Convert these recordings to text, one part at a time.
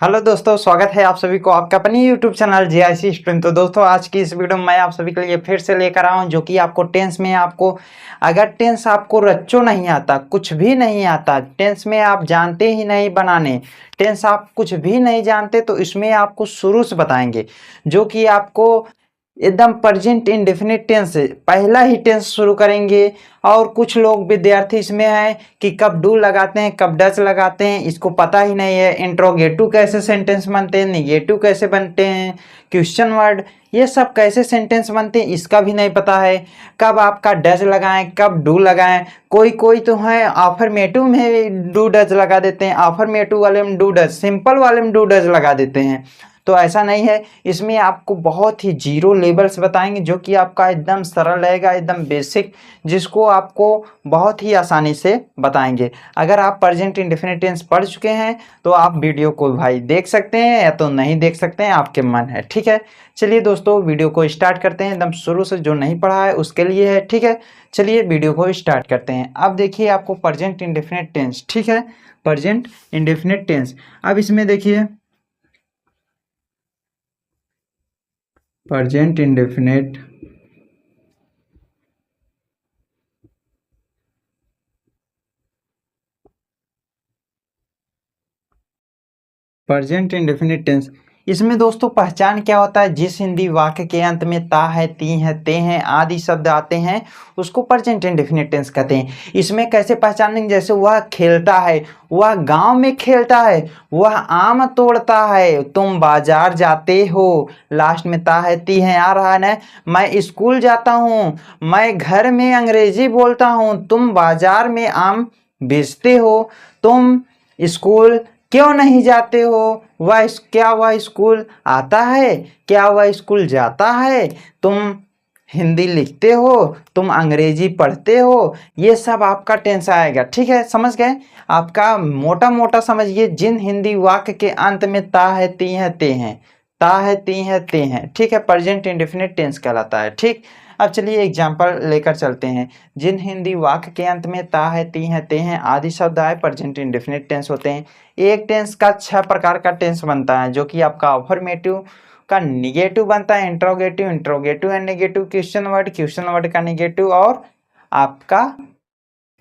Hello दोस्तों, स्वागत है आप सभी को आपका अपनी यूट्यूब चैनल जेआईसी स्टूडेंट। तो दोस्तों, आज की इस वीडियो में मैं आप सभी के लिए फिर से लेकर आया हूं जो कि आपको टेंस में अगर टेंस आपको रच्चो नहीं आता, कुछ भी नहीं आता, टेंस में आप जानते ही नहीं बनाने, टेंस आप कुछ भी नहीं जानते, तो इसमें आपको शुरू से बताएंगे जो कि आपको एकदम प्रेजेंट इंडेफिनिट टेंस से पहला ही टेंस शुरू करेंगे। और कुछ लोग विद्यार्थी इसमें हैं कि कब डू लगाते हैं, कब डज लगाते हैं, इसको पता ही नहीं है। इंट्रोगेटिव कैसे सेंटेंस बनते हैं, निगेटिव कैसे बनते हैं, क्वेश्चन वर्ड ये सब कैसे सेंटेंस बनते हैं इसका भी नहीं पता है। कब आपका डज लगाएं, कब डू लगाएं। कोई कोई तो है अफर्मेटिव में डू डज लगा देते हैं, अफर्मेटिव वाले में डू डज, सिंपल वाले में डू डज लगा देते हैं। तो ऐसा नहीं है, इसमें आपको बहुत ही जीरो लेवल से बताएंगे जो कि आपका एकदम सरल रहेगा, एकदम बेसिक, जिसको आपको बहुत ही आसानी से बताएंगे। अगर आप प्रेजेंट इंडेफिनिट टेंस पढ़ चुके हैं तो आप वीडियो को भाई देख सकते हैं या तो नहीं देख सकते हैं, आपके मन है। ठीक है, चलिए दोस्तों वीडियो को स्टार्ट करते हैं एकदम शुरू से। जो नहीं पढ़ा है उसके लिए है, ठीक है। चलिए वीडियो को स्टार्ट करते हैं। अब देखिए आपको प्रेजेंट इंडेफिनिट टेंस, ठीक है, प्रेजेंट इंडेफिनिट टेंस। अब इसमें देखिए present indefinite present indefinite tense, इसमें दोस्तों पहचान क्या होता है, जिस हिंदी वाक्य के अंत में ता है, ती है, ते हैं आदि शब्द आते हैं उसको प्रेजेंट इंडेफिनिट टेंस कहते हैं। इसमें कैसे पहचानेंगे, जैसे वह खेलता है, वह गांव में खेलता है, वह आम तोड़ता है, तुम बाजार जाते हो, लास्ट में ता है, ती है आ रहा है ना। मैं स्कूल जाता हूँ, मैं घर में अंग्रेजी बोलता हूँ, तुम बाजार में आम बेचते हो, तुम स्कूल क्यों नहीं जाते हो, क्या वह स्कूल आता है, क्या वह स्कूल जाता है, तुम हिंदी लिखते हो, तुम अंग्रेजी पढ़ते हो। ये सब आपका टेंस आएगा, ठीक है, समझ गए। आपका मोटा मोटा समझिए, जिन हिंदी वाक्य के अंत में ता है, ती है, ते हैं, ता है, ती है, ते हैं, ठीक है, प्रेजेंट इंडेफिनिट टेंस कहलाता है। ठीक, अब चलिए एग्जाम्पल लेकर चलते हैं। जिन हिंदी वाक्य के अंत में ता है, ती है, ते हैं आदि शब्द आए प्रेजेंट इंडेफिनिट टेंस होते हैं। एक टेंस का 6 प्रकार का टेंस बनता है जो कि आपका अफर्मेटिव का निगेटिव बनता है, interrogative, interrogative and negative, question word का निगेटिव, और आपका,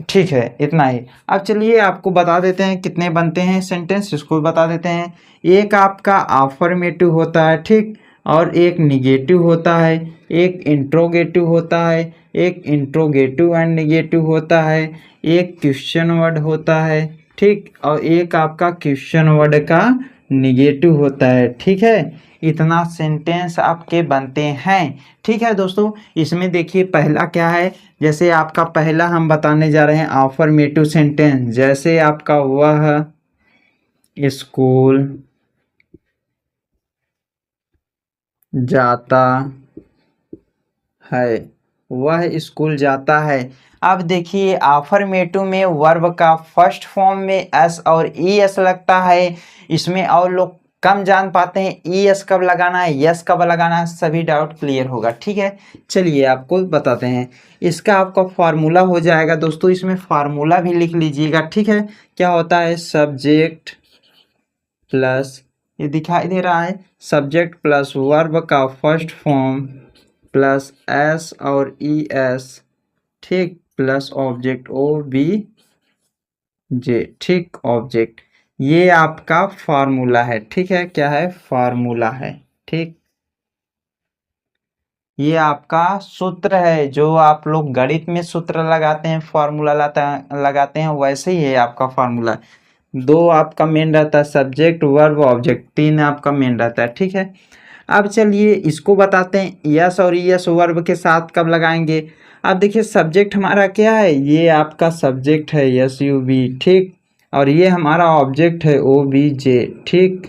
ठीक है, इतना ही। अब चलिए आपको बता देते हैं कितने बनते हैं सेंटेंस, इसको बता देते हैं। एक आपका अफर्मेटिव होता है, ठीक, और एक निगेटिव होता है, एक इंट्रोगेटिव होता है, एक इंट्रोगेटिव एंड निगेटिव होता है, एक क्वेश्चन वर्ड होता है, ठीक, और एक आपका क्वेश्चन वर्ड का निगेटिव होता है। ठीक है, इतना सेंटेंस आपके बनते हैं। ठीक है दोस्तों, इसमें देखिए पहला क्या है, जैसे आपका पहला हम बताने जा रहे हैं अफर्मेटिव सेंटेंस। जैसे आपका वह स्कूल जाता है, वह स्कूल जाता है। अब देखिए अफर्मेटिव में वर्ब का फर्स्ट फॉर्म में एस और ई एस लगता है। इसमें और लोग कम जान पाते हैं ई एस कब लगाना है, यस कब लगाना है, सभी डाउट क्लियर होगा। ठीक है, चलिए आपको बताते हैं। इसका आपका फार्मूला हो जाएगा दोस्तों, इसमें फार्मूला भी लिख लीजिएगा। ठीक है, क्या होता है, सब्जेक्ट प्लस, ये दिखाई दे रहा है, सब्जेक्ट प्लस वर्ब का फर्स्ट फॉर्म प्लस एस और ई एस, ठीक, plus object O B J, ठीक, ऑब्जेक्ट। ये आपका फार्मूला है। ठीक है, क्या है, फार्मूला है। ठीक, ये आपका सूत्र है, जो आप लोग गणित में सूत्र लगाते हैं, फार्मूला लगाते हैं, वैसे ही है आपका फार्मूला। दो आपका मेन रहता है, सब्जेक्ट वर्ब ऑब्जेक्ट, तीन आपका मेन रहता है। ठीक है, अब चलिए इसको बताते हैं, यस और यस वर्ब के साथ कब लगाएंगे। अब देखिए सब्जेक्ट हमारा क्या है, ये आपका सब्जेक्ट है यस यू बी, ठीक, और ये हमारा ऑब्जेक्ट है ओ बी जे, ठीक,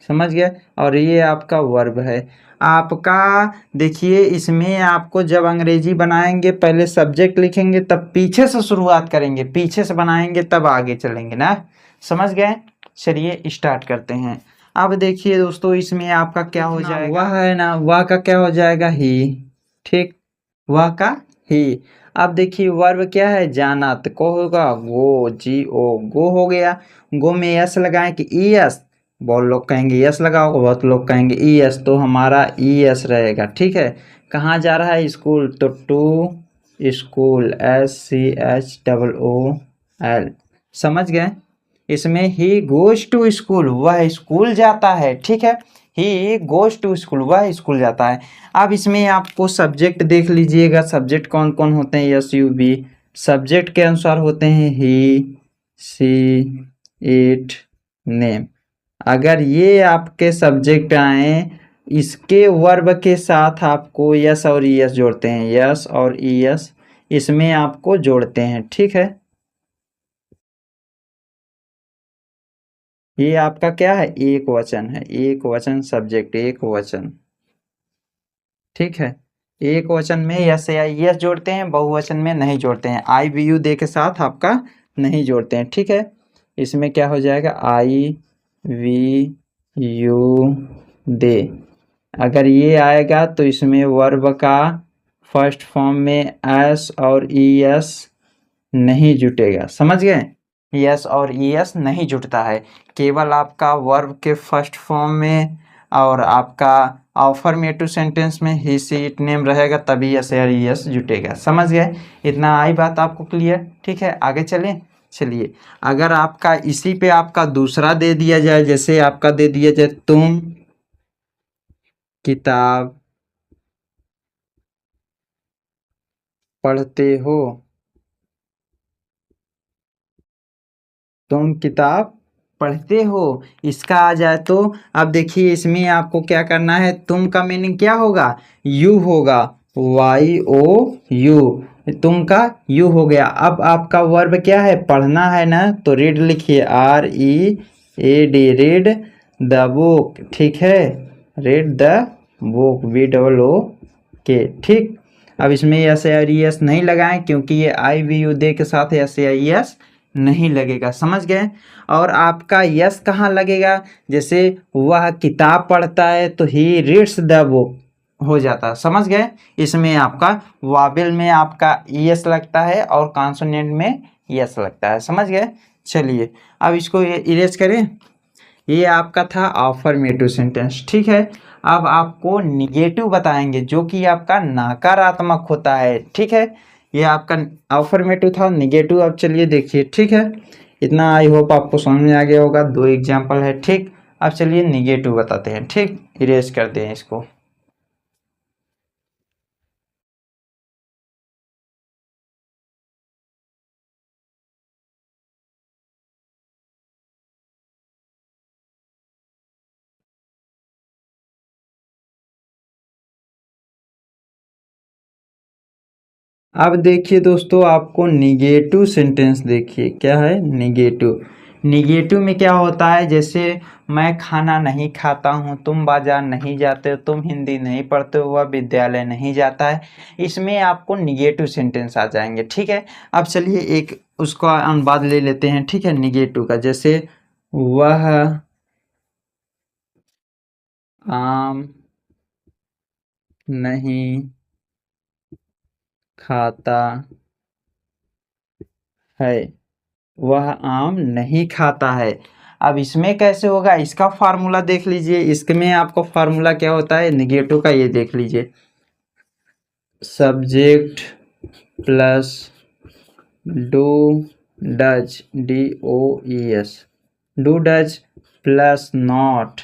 समझ गए। और ये आपका वर्ब है आपका। देखिए इसमें आपको जब अंग्रेजी बनाएंगे पहले सब्जेक्ट लिखेंगे, तब पीछे से शुरुआत करेंगे, पीछे से बनाएंगे तब आगे चलेंगे ना, समझ गए। चलिए स्टार्ट करते हैं। अब देखिए दोस्तों, इसमें आपका क्या हो जाएगा, वह है ना, वह का क्या हो जाएगा, ही, ठीक, वह का ही। अब देखिए वर्ब क्या है, जाना, तो को होगा गो, जी ओ, गो हो गया। गो में यस लगाएं कि ई एस, बहुत लोग कहेंगे यस लगाओ, बहुत लोग कहेंगे ई एस, तो हमारा ई एस रहेगा। ठीक है, कहाँ जा रहा है स्कूल, तो टू स्कूल, SCHOOL, समझ गए। इसमें ही गोज टू स्कूल, वह स्कूल जाता है। ठीक है, ही गोज टू स्कूल, वह स्कूल जाता है। अब इसमें आपको सब्जेक्ट देख लीजिएगा, सब्जेक्ट कौन कौन होते हैं, यस यू बी, सब्जेक्ट के अनुसार होते हैं ही, सी, इट, नेम। अगर ये आपके सब्जेक्ट आए, इसके वर्ब के साथ आपको यस और ई एस जोड़ते हैं, यस और ई एस इसमें आपको जोड़ते हैं। ठीक है, ये आपका क्या है, एक वचन है, एक वचन सब्जेक्ट, एक वचन। ठीक है, एक वचन में यस या यस जोड़ते हैं, बहुवचन में नहीं जोड़ते हैं, आई वी यू दे के साथ आपका नहीं जोड़ते हैं। ठीक है, इसमें क्या हो जाएगा, आई वी यू दे। अगर ये आएगा तो इसमें वर्ब का फर्स्ट फॉर्म में एस और ई एस नहीं जुटेगा, समझ गए। यस और ई एस नहीं जुटता है, केवल आपका वर्ब के फर्स्ट फॉर्म में और आपका अफर्मेटिव सेंटेंस में ही सी इट नेम रहेगा, तभी यस और ई एस जुटेगा। समझ गए, इतना आई बात आपको क्लियर। ठीक है, आगे चलें। चलिए, अगर आपका इसी पे आपका दूसरा दे दिया जाए, जैसे आपका दे दिया जाए तुम किताब पढ़ते हो, तुम किताब पढ़ते हो, इसका आ जाए तो अब देखिए इसमें आपको क्या करना है, तुम का मीनिंग क्या होगा, यू होगा, वाई ओ यू, तुम का यू हो गया। अब आपका वर्ब क्या है, पढ़ना है ना, तो रीड लिखिए, READ, रीड द बुक। ठीक है, रीड द बुक, BOOK। ठीक, अब इसमें एस आई एस नहीं लगाएं, क्योंकि ये IVU दे के साथ SAIS नहीं लगेगा, समझ गए। और आपका यस कहाँ लगेगा, जैसे वह किताब पढ़ता है तो ही रीड्स द बुक हो जाता है, समझ गए। इसमें आपका वाबिल में आपका यस लगता है और कॉन्सोनेंट में यस लगता है, समझ गए। चलिए, अब इसको इरेज करें। ये आपका था अफर्मेटिव सेंटेंस। ठीक है, अब आपको निगेटिव बताएंगे, जो कि आपका नकारात्मक होता है। ठीक है, ये आपका अफर्मेटिव था, निगेटिव अब चलिए देखिए। ठीक है, इतना आई होप आपको समझ में आ गया होगा, 2 एग्जाम्पल है। ठीक, अब चलिए निगेटिव बताते हैं। ठीक, इरेज करते हैं इसको। अब देखिए दोस्तों, आपको निगेटिव सेंटेंस देखिए क्या है, निगेटिव। निगेटिव में क्या होता है, जैसे मैं खाना नहीं खाता हूँ, तुम बाजार नहीं जाते हो, तुम हिंदी नहीं पढ़ते हो, वह विद्यालय नहीं जाता है। इसमें आपको निगेटिव सेंटेंस आ जाएंगे। ठीक है, अब चलिए एक उसका अनुवाद ले लेते हैं। ठीक है, निगेटिव का, जैसे वह आम नहीं खाता है, वह आम नहीं खाता है। अब इसमें कैसे होगा, इसका फार्मूला देख लीजिए। इसमें आपको फार्मूला क्या होता है निगेटिव का, ये देख लीजिए, subject plus do does, DOES, do does plus not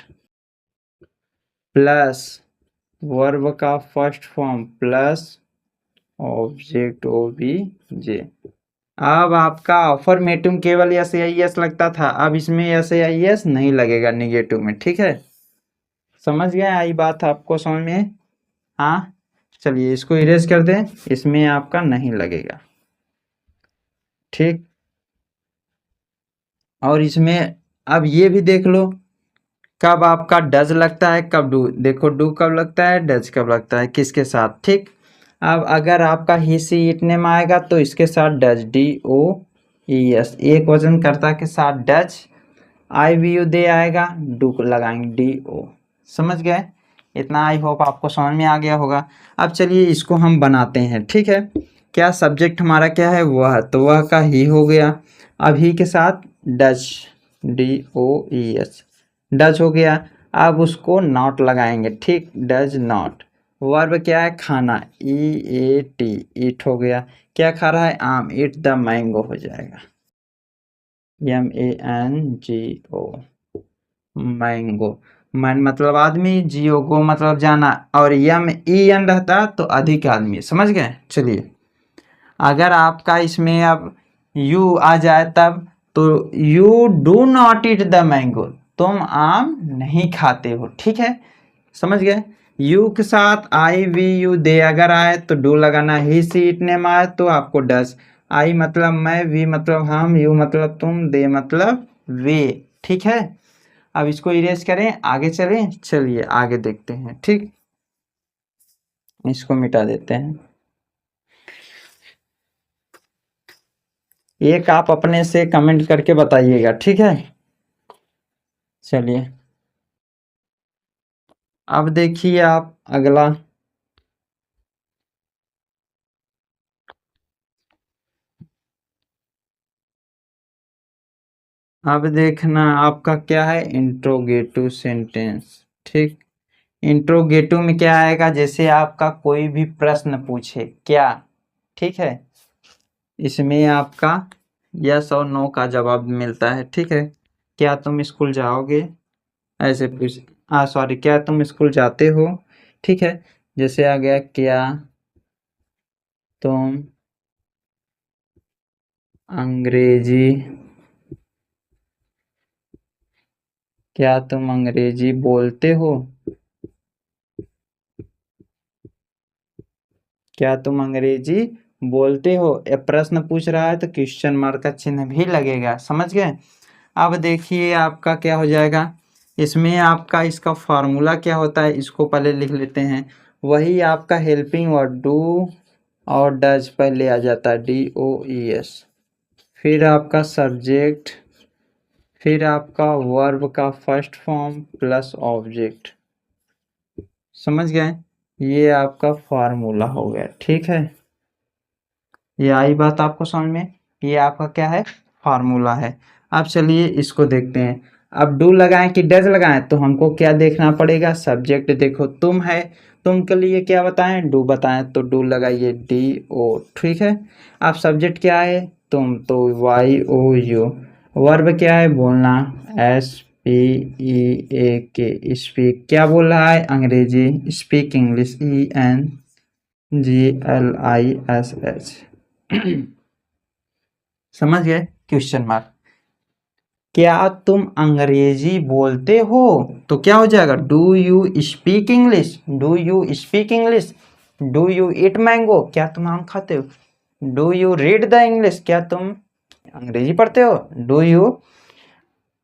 plus verb का first form plus object OBJ। अब आपका अफर्मेटिव केवल SAIS लगता था, अब इसमें SAIS नहीं लगेगा निगेटिव में। ठीक है, समझ गए, आई बात आपको समझ में। हाँ, चलिए इसको इरेज कर दें, इसमें आपका नहीं लगेगा। ठीक, और इसमें अब ये भी देख लो, कब आपका डज लगता है, कब डू। देखो डू कब लगता है, डज कब लगता है, किसके साथ। ठीक, अब अगर आपका ही सी इट नेम आएगा तो इसके साथ डज, DOES, एक वचन कर्ता के साथ डज। IVU दे आएगा, डू लगाएंगे DO, समझ गए। इतना आई होप आपको समझ में आ गया होगा। अब चलिए इसको हम बनाते हैं। ठीक है, क्या सब्जेक्ट हमारा क्या है, वह, तो वह का ही हो गया। अब ही के साथ डज, DOES, डज हो गया। अब उसको नॉट लगाएंगे, ठीक, डज नॉट। वर्ब क्या है, खाना, ई ए टी, ईट हो गया। क्या खा रहा है, आम, ईट द मैंगो हो जाएगा, M A N G O, mango. Man मतलब आदमी, जियो गो मतलब जाना, और यम ई एन रहता तो अधिक आदमी, समझ गए। चलिए, अगर आपका इसमें अब यू आ जाए तब, तो you do not eat the mango, तुम आम नहीं खाते हो, ठीक है, समझ गए। यू के साथ आई वी यू दे अगर आए तो डू लगाना, ही सी इट नेम आए तो आपको डस। आई मतलब मैं, वी मतलब हम, यू मतलब तुम, दे मतलब वे, ठीक है। अब इसको इरेज करें, आगे चलें, चलिए आगे देखते हैं, ठीक, इसको मिटा देते हैं। एक आप अपने से कमेंट करके बताइएगा, ठीक है। चलिए, अब देखिए आप अगला। अब देखना आपका क्या है, इंट्रोगेटिव सेंटेंस, ठीक। इंट्रोगेटिव में क्या आएगा, जैसे आपका कोई भी प्रश्न पूछे क्या, ठीक है, इसमें आपका यस और नो का जवाब मिलता है, ठीक है। क्या तुम स्कूल जाओगे, ऐसे पूछ, सॉरी, क्या तुम स्कूल जाते हो, ठीक है। जैसे आ गया, क्या तुम अंग्रेजी, क्या तुम अंग्रेजी बोलते हो, क्या तुम अंग्रेजी बोलते हो। ये प्रश्न पूछ रहा है तो क्वेश्चन मार्क का चिन्ह भी लगेगा, समझ गए। अब देखिए आपका क्या हो जाएगा, इसमें आपका इसका फॉर्मूला क्या होता है, इसको पहले लिख लेते हैं। वही आपका हेल्पिंग वर्ड डू और डज पहले आ जाता है, डी ओ ई एस, फिर आपका सब्जेक्ट, फिर आपका वर्ब का फर्स्ट फॉर्म प्लस ऑब्जेक्ट, समझ गए। ये आपका फार्मूला हो गया, ठीक है। ये आई बात आपको समझ में, ये आपका क्या है, फार्मूला है। अब चलिए इसको देखते हैं। अब डू लगाएं कि डज लगाएं, तो हमको क्या देखना पड़ेगा, सब्जेक्ट देखो तुम है, तुम के लिए क्या बताएं, डू बताएं, तो डू लगाइए डी ओ, ठीक है। अब सब्जेक्ट क्या है, तुम, तो वाई ओ यू। वर्ब क्या है, बोलना, एस पी ई ए के, स्पीक, क्या बोल रहा है, अंग्रेजी, speak English, E N G L I S H, समझ गए, क्वेश्चन मार्क। क्या तुम अंग्रेजी बोलते हो, तो क्या हो जाएगा, do you speak English, do you speak English. Do you eat mango, क्या तुम आम खाते हो। Do you read the English, क्या तुम अंग्रेजी पढ़ते हो। Do you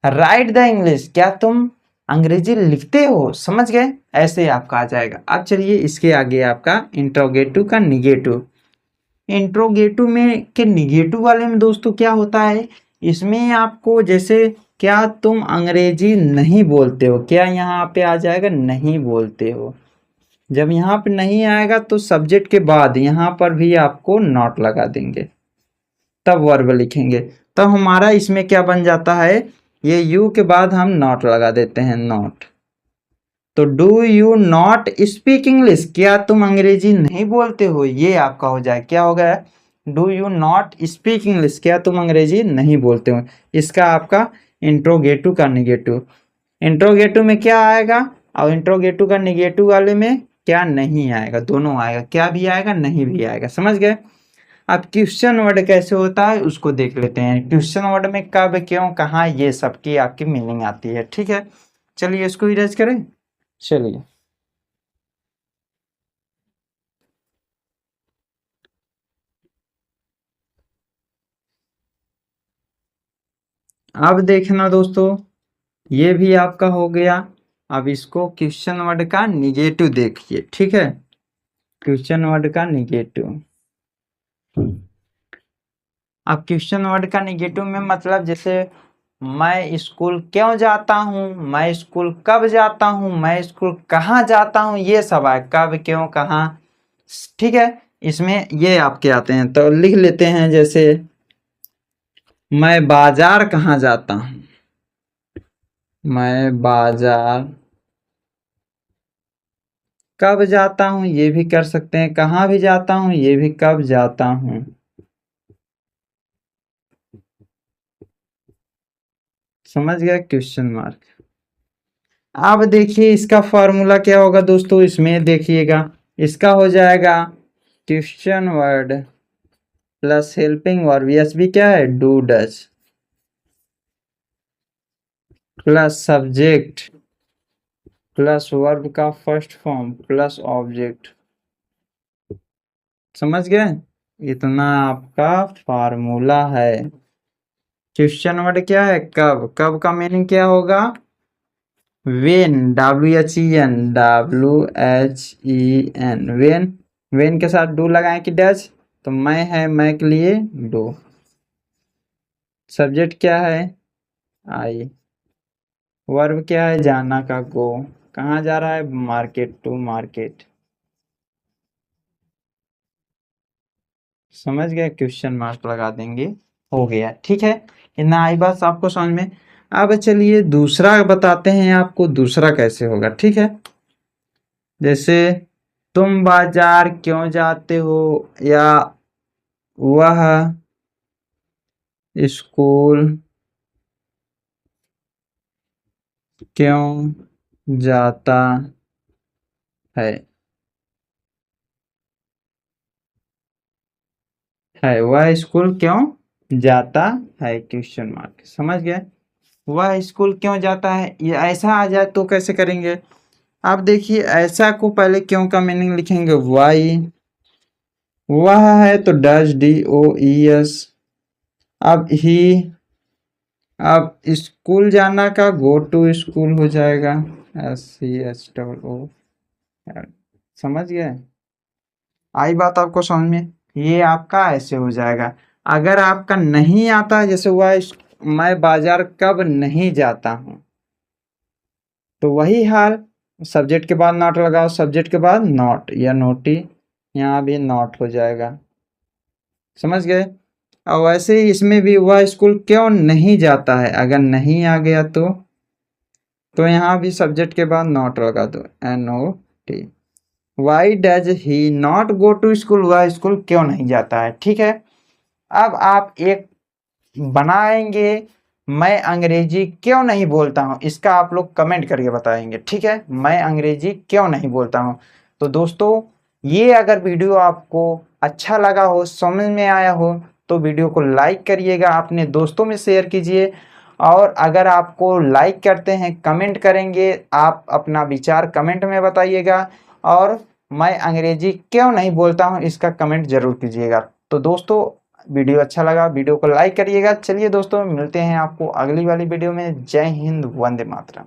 right the English, क्या तुम अंग्रेजी लिखते हो, समझ गए। ऐसे आपका आ जाएगा। अब चलिए इसके आगे आपका इंट्रोगेटिव का निगेटिव। इंट्रोगेटिव में के निगेटिव वाले में दोस्तों क्या होता है, इसमें आपको जैसे क्या तुम अंग्रेजी नहीं बोलते हो, क्या यहाँ पे आ जाएगा, नहीं बोलते हो। जब यहाँ पे नहीं आएगा तो सब्जेक्ट के बाद यहाँ पर भी आपको नॉट लगा देंगे, तब वर्ब लिखेंगे। तब हमारा इसमें क्या बन जाता है, ये यू के बाद हम नॉट लगा देते हैं, नॉट। तो do you not speak English, क्या तुम अंग्रेजी नहीं बोलते हो, ये आपका हो जाए, क्या हो गया, do you not speak English, क्या तुम अंग्रेजी नहीं बोलते हो। इसका आपका इंट्रोगेटिव का निगेटिव। इंट्रोगेटिव में क्या आएगा, और इंट्रोगेटिव का निगेटिव वाले में क्या नहीं आएगा, दोनों आएगा, क्या भी आएगा नहीं भी आएगा, समझ गए। अब क्वेश्चन वर्ड कैसे होता है उसको देख लेते हैं। क्वेश्चन वर्ड में कब, क्यों, कहाँ, ये सबकी आपकी मीनिंग आती है, ठीक है। चलिए इसको इरेज करें, चलिए। अब देखना दोस्तों, ये भी आपका हो गया। अब इसको क्वेश्चन वर्ड का निगेटिव देखिए, ठीक है, क्वेश्चन वर्ड का निगेटिव। अब क्वेश्चन वर्ड का निगेटिव में मतलब जैसे मैं स्कूल क्यों जाता हूँ, मैं स्कूल कब जाता हूँ, मैं स्कूल कहाँ जाता हूँ, ये सब है, कब, क्यों, कहाँ, ठीक है। इसमें ये आपके आते हैं, तो लिख लेते हैं, जैसे मैं बाजार कहाँ जाता हूँ, मैं बाजार कब जाता हूँ, ये भी कर सकते हैं। कहाँ भी जाता हूँ, ये भी कब जाता हूँ। समझ गया, क्वेश्चन मार्क। अब देखिए इसका फॉर्मूला क्या होगा दोस्तों, इसमें देखिएगा, इसका हो जाएगा question word plus helping verb, yes भी क्या है, do does, plus subject plus verb का फर्स्ट फॉर्म प्लस ऑब्जेक्ट। समझ गए, इतना आपका फार्मूला है। क्वेश्चन वर्ड क्या है, कब, कब का मीनिंग क्या होगा, वेन, WHEN, वेन, वेन के साथ डू लगाएं कि डज, तो मैं है, मैं के लिए डू। सब्जेक्ट क्या है, आई। वर्ब क्या है, जाना का गो, कहाँ जा रहा है, मार्केट, टू मार्केट। समझ गए, क्वेश्चन मार्क लगा देंगे, हो गया, ठीक है। इतना आई बात आपको समझ में। अब चलिए दूसरा बताते हैं आपको, दूसरा कैसे होगा, ठीक है। जैसे तुम बाजार क्यों जाते हो, या वह स्कूल क्यों जाता है वह स्कूल क्यों जाता है, क्वेश्चन मार्क। समझ गए, वह स्कूल क्यों जाता है, ये ऐसा आ जाए तो कैसे करेंगे। आप देखिए ऐसा को पहले क्यों का मीनिंग लिखेंगे, वाई, वह है तो डज, DOES। अब ही, अब स्कूल जाना का गो टू स्कूल हो जाएगा, SCHOO। समझ गए, आई बात आपको समझ में। ये आपका ऐसे हो जाएगा। अगर आपका नहीं आता है, जैसे हुआ मैं बाजार कब नहीं जाता हूं, तो वही हाल, सब्जेक्ट के बाद नॉट लगाओ, सब्जेक्ट के बाद नॉट या नोटी, यहाँ भी नॉट हो जाएगा। समझ गए। और वैसे ही इसमें भी वह स्कूल क्यों नहीं जाता है, अगर नहीं आ गया तो यहाँ भी सब्जेक्ट के बाद नॉट लगा दो, NOT। Why does he not go to school, वह स्कूल क्यों नहीं जाता है, ठीक है। अब आप एक बनाएंगे, मैं अंग्रेजी क्यों नहीं बोलता हूं, इसका आप लोग कमेंट करके बताएंगे, ठीक है। मैं अंग्रेजी क्यों नहीं बोलता हूं। तो दोस्तों ये अगर वीडियो आपको अच्छा लगा हो, समझ में आया हो, तो वीडियो को लाइक करिएगा, अपने दोस्तों में शेयर कीजिए। और अगर आपको लाइक करते हैं, कमेंट करेंगे, आप अपना विचार कमेंट में बताइएगा। और मैं अंग्रेजी क्यों नहीं बोलता हूं, इसका कमेंट जरूर कीजिएगा। तो दोस्तों वीडियो अच्छा लगा, वीडियो को लाइक करिएगा। चलिए दोस्तों मिलते हैं आपको अगली वाली वीडियो में। जय हिंद, वंदे मातरम।